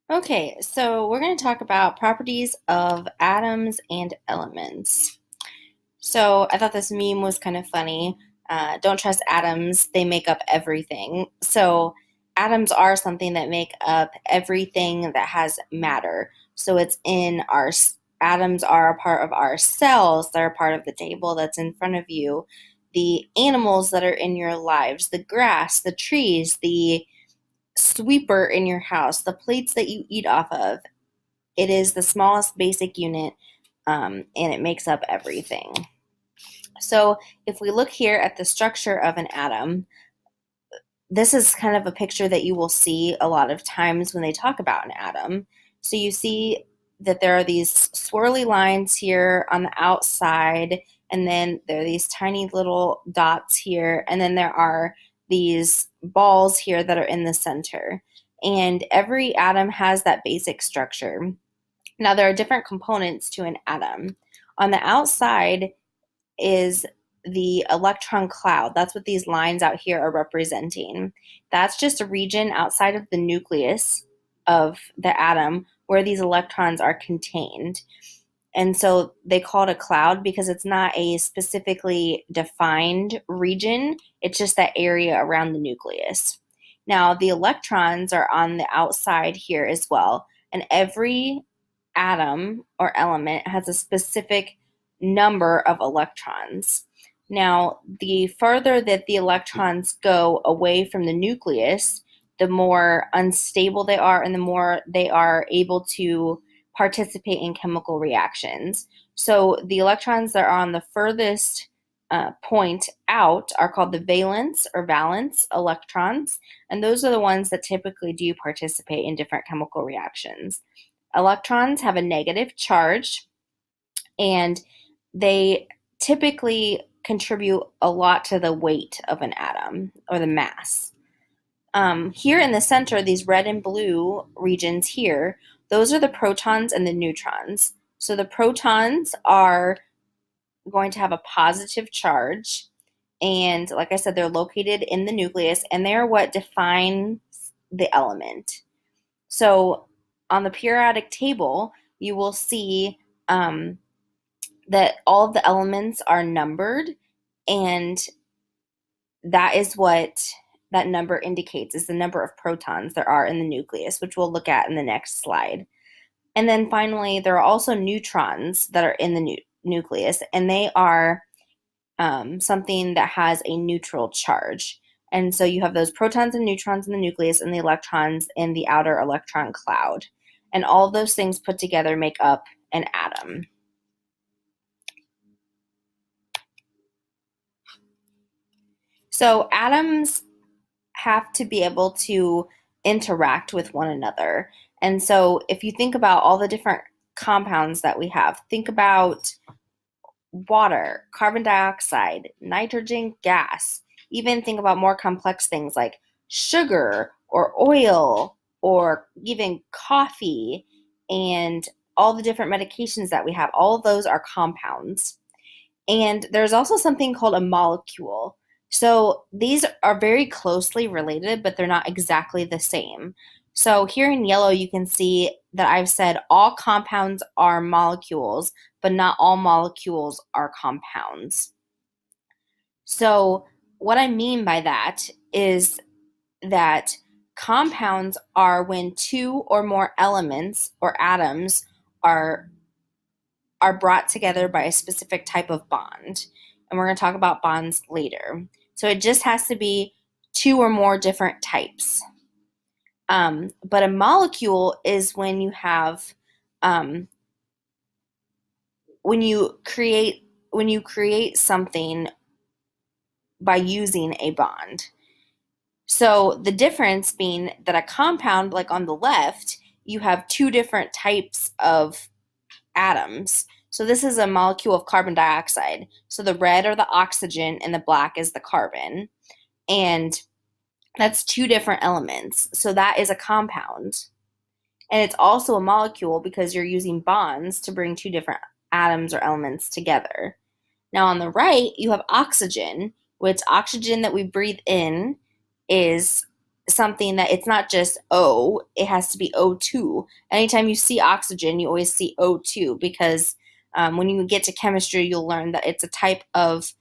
Okay, so we're going to talk about properties of atoms and elements. So I thought this meme was kind of funny. Don't trust atoms, they make up everything. So atoms are something that make up everything that has matter. So it's in our atoms are a part of our cells, they're a part of the table that's in front of you, the animals that are in your lives, the grass, the trees, the sweeper in your house, the plates that you eat off of. It is the smallest basic unit, and it makes up everything. So if we look here at the structure of an atom, this is kind of a picture that you will see a lot of times when they talk about an atom. So you see that there are these swirly lines here on the outside, and then there are these tiny little dots here, and then there are these balls here that are in the center. And every atom has that basic structure. Now, there are different components to an atom. On the outside is the electron cloud. That's what these lines out here are representing. That's just a region outside of the nucleus of the atom where these electrons are contained. And so they call it a cloud because it's not a specifically defined region, it's just that area around the nucleus. Now, the electrons are on the outside here as well, and every atom or element has a specific number of electrons. Now, the further that the electrons go away from the nucleus, the more unstable they are and the more they are able to participate in chemical reactions. So the electrons that are on the furthest point out are called the valence or valence electrons, and those are the ones that typically do participate in different chemical reactions. Electrons have a negative charge, and they typically contribute a lot to the weight of an atom or the mass. Here in the center, these red and blue regions here, those are the protons and the neutrons. So the protons are going to have a positive charge. And like I said, they're located in the nucleus and they're what defines the element. So on the periodic table, you will see that all of the elements are numbered, and that is what that number indicates is the number of protons there are in the nucleus, which we'll look at in the next slide. And then finally, there are also neutrons that are in the nucleus, and they are something that has a neutral charge. And so you have those protons and neutrons in the nucleus and the electrons in the outer electron cloud. And all those things put together make up an atom. So atoms have to be able to interact with one another. And so if you think about all the different compounds that we have, think about water, carbon dioxide, nitrogen gas, even think about more complex things like sugar or oil or even coffee and all the different medications that we have. All of those are compounds. And there's also something called a molecule. So these are very closely related, but they're not exactly the same. So here in yellow, you can see that I've said all compounds are molecules, but not all molecules are compounds. So what I mean by that is that compounds are when two or more elements or atoms are brought together by a specific type of bond. And we're going to talk about bonds later. So it just has to be two or more different types. But a molecule is when you have when you create something by using a bond. So the difference being that a compound, like on the left, you have two different types of atoms. So this is a molecule of carbon dioxide. So the red are the oxygen and the black is the carbon. And that's two different elements. So that is a compound. And it's also a molecule because you're using bonds to bring two different atoms or elements together. Now on the right, you have oxygen, which oxygen that we breathe in is something that it's not just O, it has to be O2. Anytime you see oxygen, you always see O2 because when you get to chemistry, you'll learn that it's a type of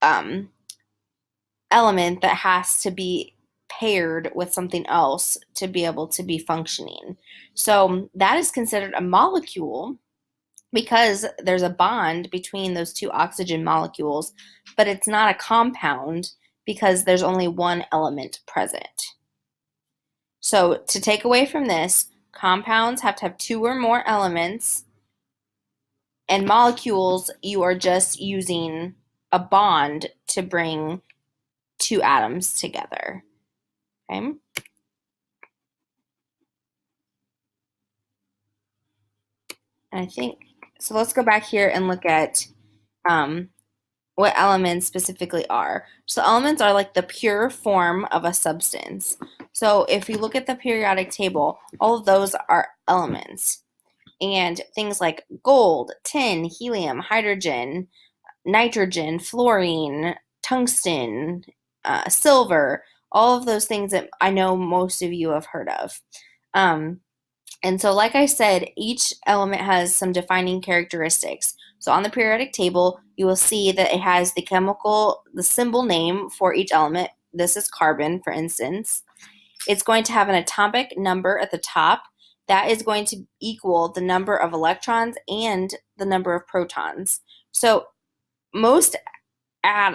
um, element that has to be paired with something else to be able to be functioning. So that is considered a molecule because there's a bond between those two oxygen molecules, but it's not a compound because there's only one element present. So to take away from this, compounds have to have two or more elements, and molecules, you are just using a bond to bring two atoms together. Okay? And I think, so let's go back here and look at um, what elements specifically are. So elements are like the pure form of a substance. So if you look at the periodic table, all of those are elements. And things like gold, tin, helium, hydrogen, nitrogen, fluorine, tungsten, silver, all of those things that I know most of you have heard of. Um, and so, like I said, each element has some defining characteristics. So on the periodic table, you will see that it has the symbol name for each element. This is carbon, for instance. It's going to have an atomic number at the top. That is going to equal the number of electrons and the number of protons. So most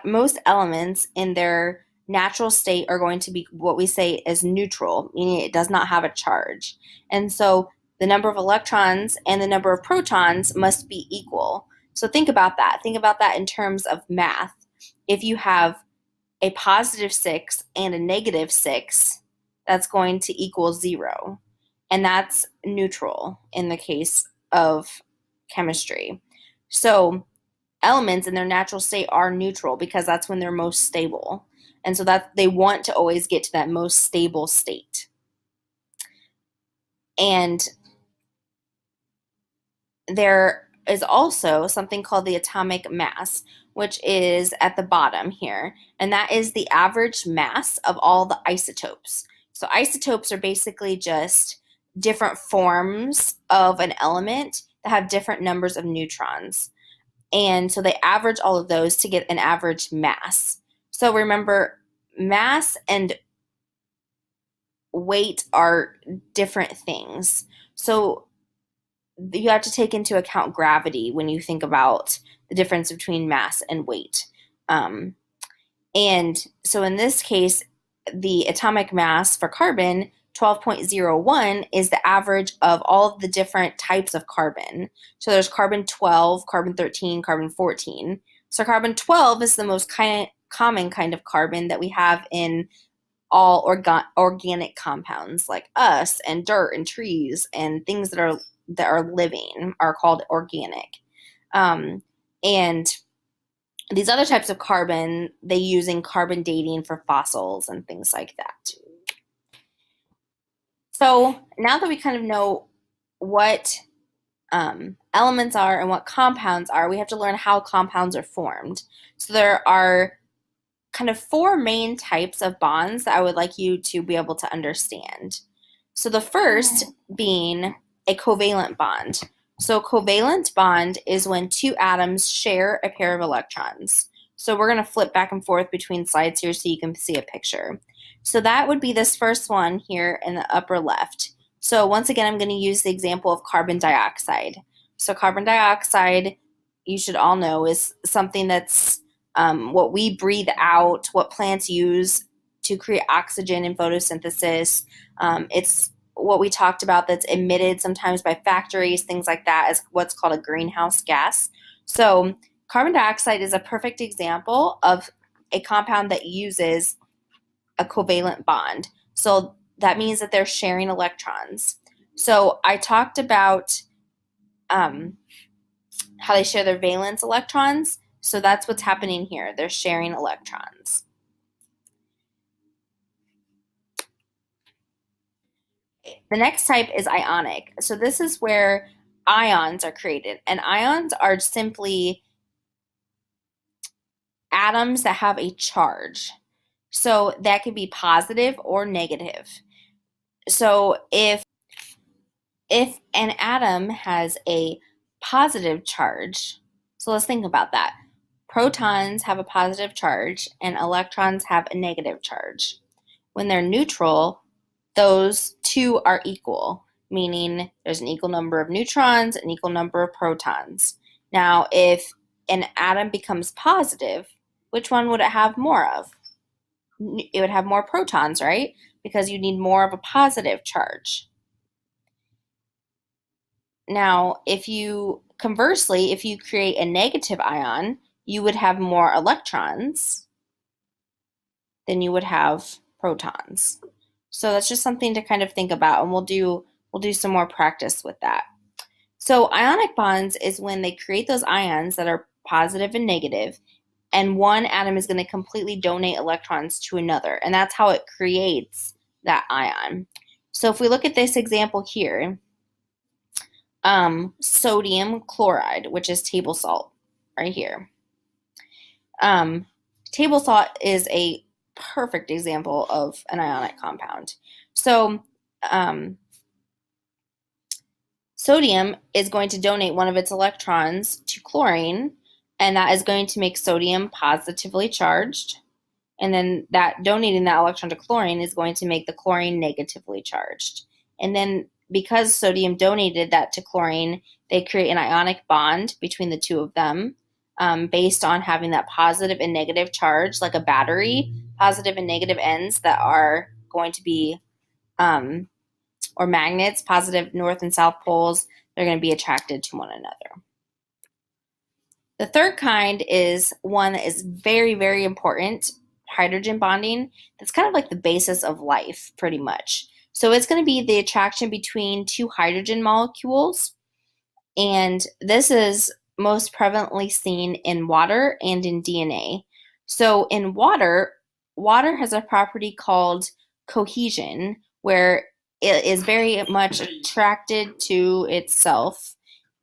most elements in their natural state are going to be what we say is neutral, meaning it does not have a charge. And so the number of electrons and the number of protons must be equal. So think about that. Think about that in terms of math. If you have a positive 6 and a negative 6, that's going to equal 0. And that's neutral in the case of chemistry. So elements in their natural state are neutral because that's when they're most stable. And so that they want to always get to that most stable state. And there is also something called the atomic mass, which is at the bottom here. And that is the average mass of all the isotopes. So isotopes are basically just different forms of an element that have different numbers of neutrons. And so they average all of those to get an average mass. So remember, mass and weight are different things. So you have to take into account gravity when you think about the difference between mass and weight. And so in this case, the atomic mass for carbon, 12.01, is the average of all of the different types of carbon. So there's carbon 12, carbon 13, carbon 14. So carbon 12 is the most common kind of carbon that we have in all organic compounds like us and dirt and trees and things that are living are called organic. And these other types of carbon, they use in carbon dating for fossils and things like that. So now that we kind of know what elements are and what compounds are, we have to learn how compounds are formed. So there are kind of four main types of bonds that I would like you to be able to understand. So the first being a covalent bond. So a covalent bond is when two atoms share a pair of electrons. So we're going to flip back and forth between slides here so you can see a picture. So that would be this first one here in the upper left. So once again, I'm going to use the example of carbon dioxide. So carbon dioxide, you should all know, is something that's what we breathe out, what plants use to create oxygen in photosynthesis. It's what we talked about that's emitted sometimes by factories, things like that, as what's called a greenhouse gas. So carbon dioxide is a perfect example of a compound that uses a covalent bond. So that means that they're sharing electrons. So I talked about how they share their valence electrons. So that's what's happening here. They're sharing electrons. The next type is ionic. So this is where ions are created. And ions are simply atoms that have a charge. So that could be positive or negative. So if an atom has a positive charge, so let's think about that. Protons have a positive charge and electrons have a negative charge. When they're neutral, those two are equal, meaning there's an equal number of neutrons, an equal number of protons. Now, if an atom becomes positive, which one would it have more of? It would have more protons, right? Because you need more of a positive charge. Now, conversely, if you create a negative ion, you would have more electrons than you would have protons. So that's just something to kind of think about, and we'll do some more practice with that. So ionic bonds is when they create those ions that are positive and negative, and one atom is going to completely donate electrons to another, and that's how it creates that ion. So if we look at this example here, sodium chloride, which is table salt right here. Table salt is a perfect example of an ionic compound. So sodium is going to donate one of its electrons to chlorine, and that is going to make sodium positively charged. And then that donating that electron to chlorine is going to make the chlorine negatively charged. And then because sodium donated that to chlorine, they create an ionic bond between the two of them, based on having that positive and negative charge, like a battery, positive and negative ends that are going to be, or magnets, positive north and south poles, they're going to be attracted to one another. The third kind is one that is very, very important, hydrogen bonding. That's kind of like the basis of life, pretty much. So it's going to be the attraction between two hydrogen molecules, and this is most prevalently seen in water and in DNA. So in water has a property called cohesion, where it is very much attracted to itself.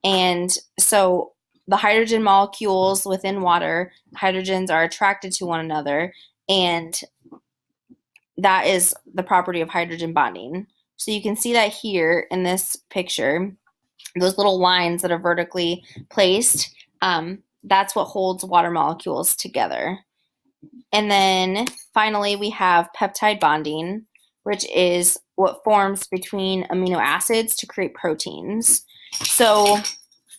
And so the hydrogen molecules within water, hydrogens are attracted to one another, and that is the property of hydrogen bonding. So you can see that here in this picture, those little lines that are vertically placed, that's what holds water molecules together. And then finally, we have peptide bonding, which is what forms between amino acids to create proteins. So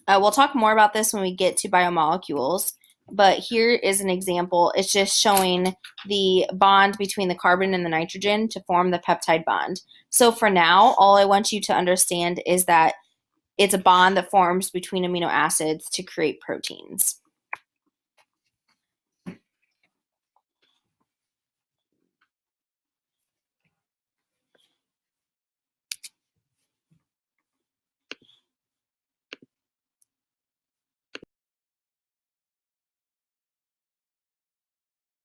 we'll talk more about this when we get to biomolecules, but here is an example. It's just showing the bond between the carbon and the nitrogen to form the peptide bond. So for now, all I want you to understand is that it's a bond that forms between amino acids to create proteins.